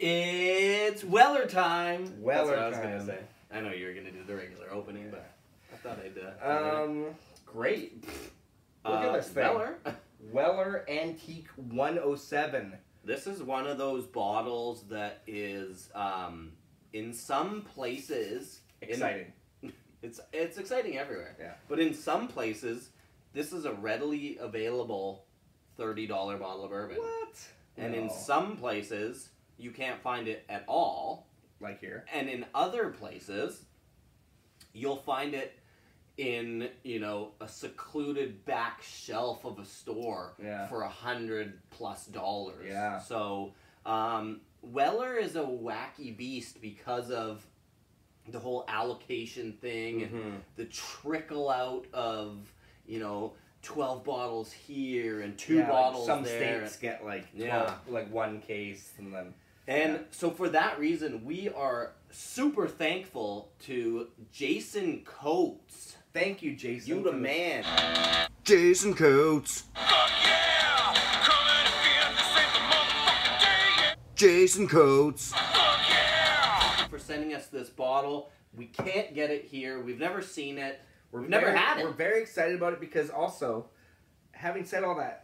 It's Weller time. Weller That's what time. I was gonna say. I know you were gonna do the regular opening, but I thought I'd. Great. Look at this thing. Weller. Weller Antique 107. This is one of those bottles that is, in some places Exciting. It's exciting everywhere. Yeah. But in some places, this is a readily available $30 bottle of bourbon. What? And No. in some places, you can't find it at all. Like here. And in other places, you'll find it in, you know, a secluded back shelf of a store for $100+. Yeah. So, Weller is a wacky beast because of the whole allocation thing and the trickle out of, you know, 12 bottles here and 2 bottles some there. Some states get like 12, like one case and then... And so for that reason, we are super thankful to Jason Coates. Thank you, Jason. You the man. Jason Coates. Jason Coates. For sending us this bottle. We can't get it here. We've never seen it. We've never had it. We're very excited about it because also, having said all that,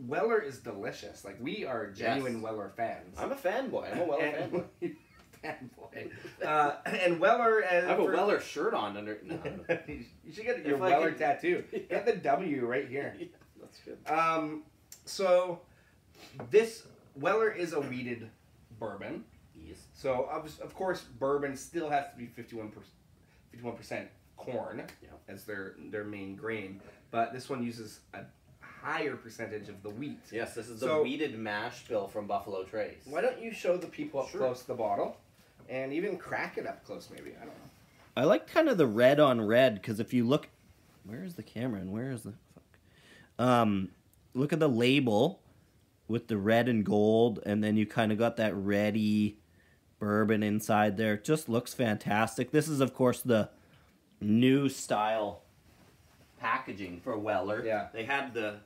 Weller is delicious. Like, we are genuine Weller fans. I'm a fanboy. I'm a Weller fanboy. Fanboy. And Weller... I have a Weller shirt on under... No. You should get your Weller tattoo. Get the W right here. Yeah, that's good. So, this... Weller is a wheated bourbon. Yes. So, of course, bourbon still has to be 51% corn as their main grain. But this one uses a higher percentage of the wheat. Yes, this is the wheated mash bill from Buffalo Trace. Why don't you show the people up close the bottle? And even crack it up close, maybe. I don't know. I like kind of the red on red, because if you look... Where is the camera and where is the... Fuck? Look at the label with the red and gold, and then you kind of got that reddy bourbon inside there. It just looks fantastic. This is, of course, the new style packaging for Weller. Yeah. They had the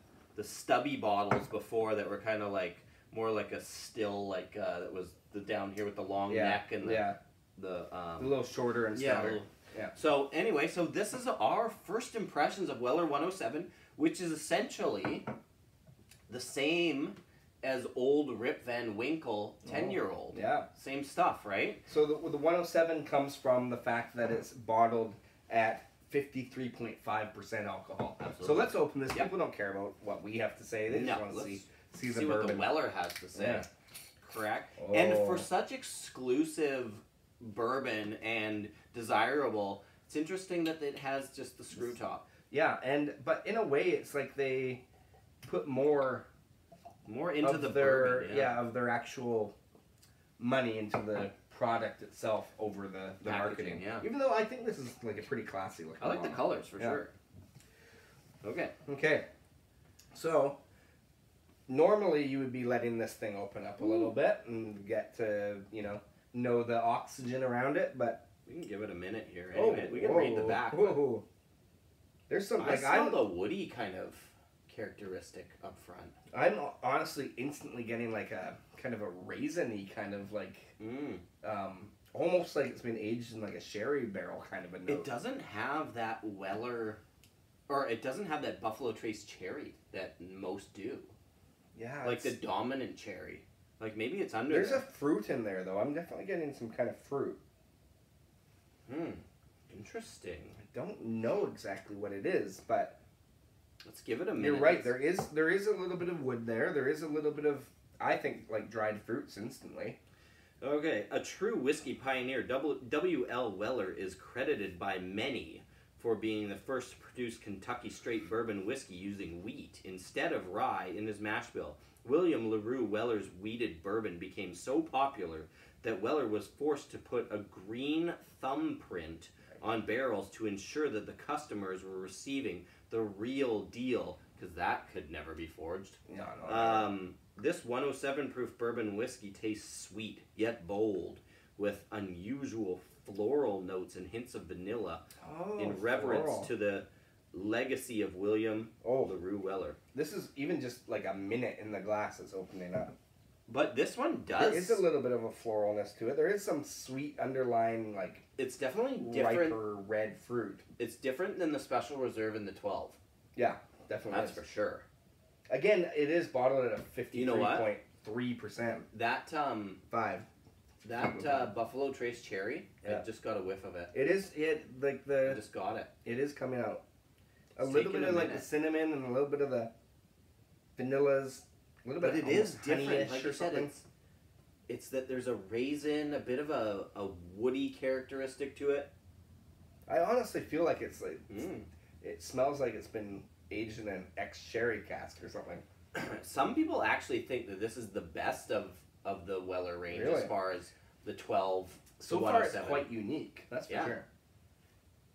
stubby bottles before that were kind of like more like a still, like that was the down here with the long neck and the a little shorter and stouter. Yeah. So anyway, so this is our first impressions of Weller 107, which is essentially the same as old Rip Van Winkle 10-year-old. Yeah. Same stuff, right? So the 107 comes from the fact that it's bottled at 53.5% alcohol. Absolutely. So let's open this. People don't care about what we have to say. They just want to see the bourbon. What the Weller has to say. Yeah. Correct. And for such exclusive bourbon and desirable, it's interesting that it has just the screw top. Yeah, but in a way, it's like they put more into the bourbon, of their actual money into the product itself over the marketing. Yeah. Even though I think this is like a pretty classy looking. I like the colors for sure. Okay. Okay. So normally you would be letting this thing open up a little bit and get to know the oxygen around it, but we can give it a minute here. Anyway, we can read the back. There's some I smell the woody kind of characteristic up front. I'm honestly instantly getting like a kind of a raisiny kind of like almost like it's been aged in like a sherry barrel kind of a note. It doesn't have that Weller, or it doesn't have that Buffalo Trace cherry that most do. Yeah, like the dominant cherry. Like maybe it's under. There's a fruit in there though. I'm definitely getting some kind of fruit. Interesting. I don't know exactly what it is, but let's give it a minute. You're right. There is a little bit of wood there. There is a little bit of, I think, like dried fruits instantly. Okay, a true whiskey pioneer, W.L. Weller is credited by many for being the first to produce Kentucky straight bourbon whiskey using wheat instead of rye in his mash bill. William LaRue Weller's wheated bourbon became so popular that Weller was forced to put a green thumbprint on barrels to ensure that the customers were receiving the real deal, because that could never be forged. No. This 107 proof bourbon whiskey tastes sweet, yet bold, with unusual floral notes and hints of vanilla in reverence to the legacy of William LaRue Weller. This is even just like a minute in the glass it's opening up. But this one does. There is a little bit of a floralness to it. There is some sweet underlying, like, it's definitely different. Riper red fruit. It's different than the Special Reserve in the 12. Yeah, definitely. That's for sure. Again, it is bottled at a 53.3%. You know what? That 5. That Buffalo Trace Cherry, I just got a whiff of it. It is I just got it. It is coming out. It's a little taken bit a of like minute. the cinnamon and a little bit of the vanillas. A little But bit. it is almost different. honeyish Like or you said, something. it's that there's a raisin, a bit of a woody characteristic to it. I honestly feel like it's like Mm. it smells like it's been aged in an ex-sherry cask or something. Some people actually think that this is the best of the Weller range Really? as far as the 12. So the far, it's 107. quite unique. That's for Yeah. sure.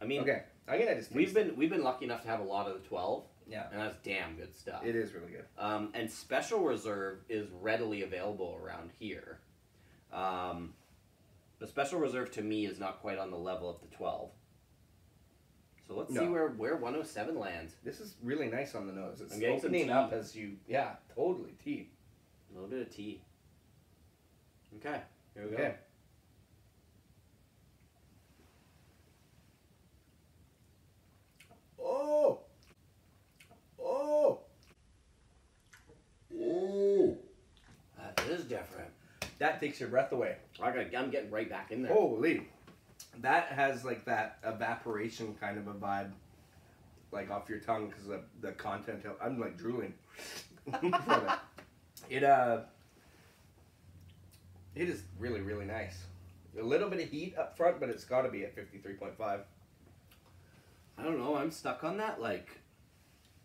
I mean, Okay, I'm gonna just. we've taste been lucky enough to have a lot of the 12, Yeah, and that's damn good stuff. it is really good. And Special Reserve is readily available around here. The Special Reserve to me is not quite on the level of the 12. So let's see where 107 lands. This is really nice on the nose. It's I'm getting some opening tea. up as you. Yeah, totally tea. A little bit of tea. Okay, here we go. Okay. Oh. Oh. Oh. That is different. That takes your breath away. I'm getting right back in there. Holy. That has like that evaporation kind of a vibe, like off your tongue because of the content. I'm like drooling. It is really, really nice. A little bit of heat up front, but it's got to be at 53.5. I don't know. I'm stuck on that, like,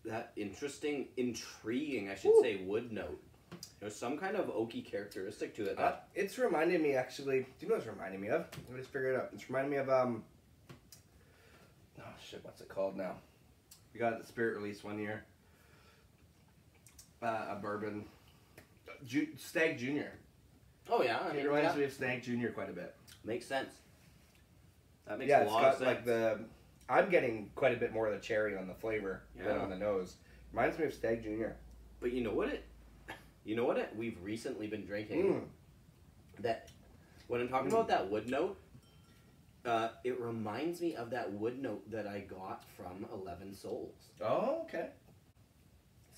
that intriguing, I should Ooh. say, wood note. There's some kind of oaky characteristic to it. It's reminding me, actually. Do you know what it's reminding me of? Let me just figure it out. It's reminding me of, oh shit, what's it called now? We got it at the Spirit Release one year. A bourbon. Stag Junior. Oh, yeah. I mean, It reminds me of Stag Junior quite a bit. Makes sense. That makes Yeah, a it's lot got of sense. like the. I'm getting quite a bit more of the cherry on the flavor than Yeah. on the nose. Reminds me of Stag Junior. But you know what we've recently been drinking? Mm. That, when I'm talking about that wood note, it reminds me of that wood note that I got from 11 Souls. Oh, okay.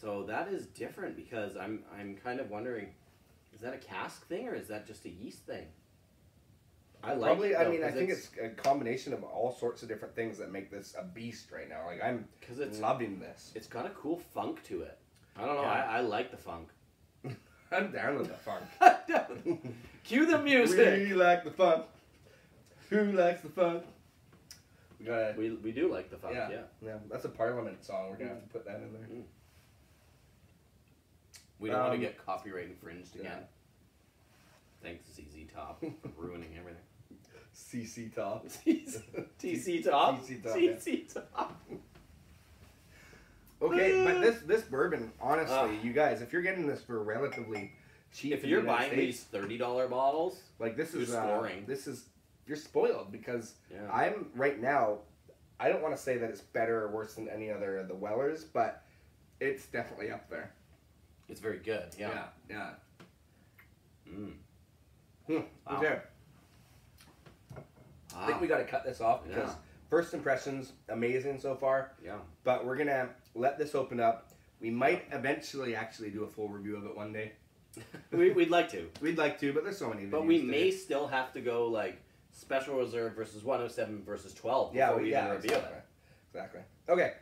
So that is different because I'm kind of wondering, is that a cask thing or is that just a yeast thing? I like Probably. it, I though, mean, I 'cause think it's a combination of all sorts of different things that make this a beast right now. Like I'm loving this. It's got a cool funk to it. I don't know. Yeah. I like the funk. I'm down with the funk. Cue the music. We like the funk. Who likes the funk? We gotta. We do like the funk. Yeah. Yeah. That's a Parliament song. We're gonna have to put that in there. We don't want to get copyright infringed again. Yeah. Thanks, ZZ Top, for ruining everything. CC Top. TC Top. TC Top. Yeah. TC Top. Okay, but this bourbon, honestly, you guys, if you're getting this for relatively cheap, If in you're the United buying States, these $30 bottles, like this is you're scoring. You're spoiled because Yeah. I'm right now. I don't want to say that it's better or worse than any other of the Wellers, but it's definitely up there. it's very good. Yeah. Yeah. Wow. Okay. I think we got to cut this off because first impressions amazing so far. Yeah. But we're gonna let this open up. We might eventually actually do a full review of it one day. We'd like to. We'd like to, but there's so many. But we may still have to go like Special Reserve versus 107 versus 12 before we even review it. Exactly. Okay.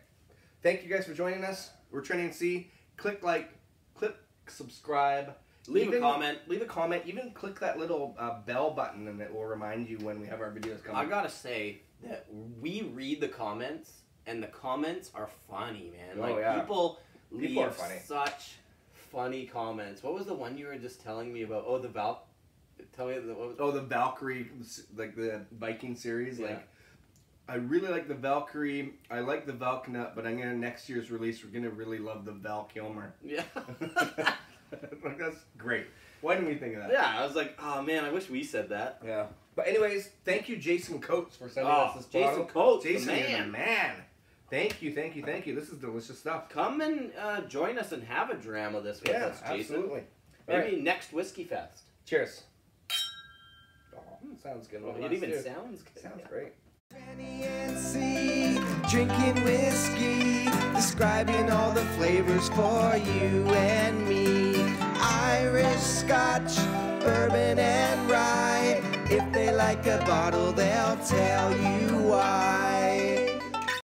Thank you guys for joining us. We're Trending C. Click like, click subscribe. Leave a comment. Leave a comment. Even click that little bell button, and it will remind you when we have our videos coming. I gotta say that we read the comments, and the comments are funny, man. Oh, Like yeah. people are leave funny. such funny comments. What was the one you were just telling me about? Oh, the Val. Tell me what was. Oh, the Valkyrie, like the Viking series. Yeah. Like, I really like the Valkyrie. I like the Valknut, but next year's release, we're gonna really love the Val Kilmer. Yeah. Like, that's great. Why didn't we think of that? Yeah, I was like, oh man, I wish we said that. Yeah. But anyways, thank you, Jason Coates, for sending us this Jason bottle. Coates, Jason, the you're man. the man. Thank you. This is delicious stuff. Come and join us and have a drama this with us, Jason. Absolutely. Maybe next Whiskey Fest. Cheers. Oh, sounds good. It even sounds good. Sounds great. Drinking whiskey, describing all the flavors for you and me. Irish, Scotch, bourbon, and rye. If they like a bottle, they'll tell you why.